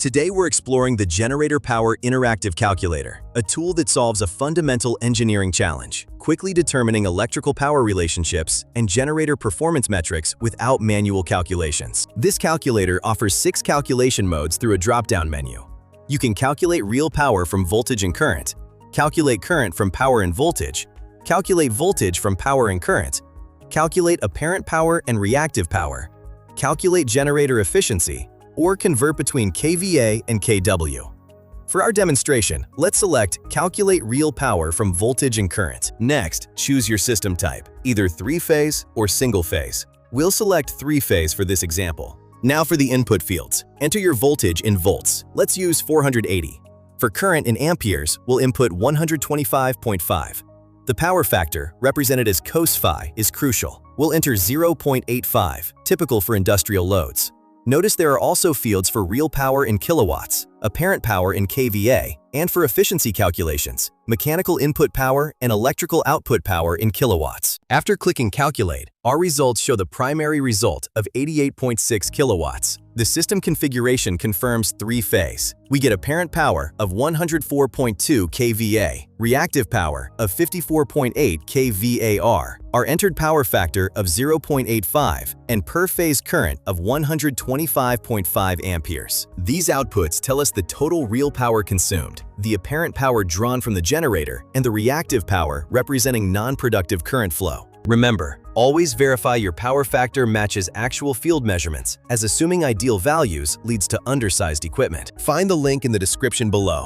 Today we're exploring the Generator Power Interactive Calculator, a tool that solves a fundamental engineering challenge, quickly determining electrical power relationships and generator performance metrics without manual calculations. This calculator offers 6 calculation modes through a drop-down menu. You can calculate real power from voltage and current, calculate current from power and voltage, calculate voltage from power and current, calculate apparent power and reactive power, calculate generator efficiency, or convert between kVA and kW. For our demonstration, let's select Calculate Real Power from Voltage and Current. Next, choose your system type, either 3-phase or single-phase. We'll select 3-phase for this example. Now for the input fields, enter your voltage in volts. Let's use 480. For current in amperes, we'll input 125.5. The power factor, represented as cos phi, is crucial. We'll enter 0.85, typical for industrial loads. Notice there are also fields for real power in kilowatts, apparent power in kVA, and for efficiency calculations, mechanical input power and electrical output power in kilowatts. After clicking Calculate, our results show the primary result of 88.6 kilowatts. The system configuration confirms 3-phase. We get apparent power of 104.2 kVA, reactive power of 54.8 kVAR, our entered power factor of 0.85, and per-phase current of 125.5 amperes. These outputs tell us the total real power consumed, the apparent power drawn from the generator, and the reactive power representing non-productive current flow. Remember, always verify your power factor matches actual field measurements, as assuming ideal values leads to undersized equipment. Find the link in the description below.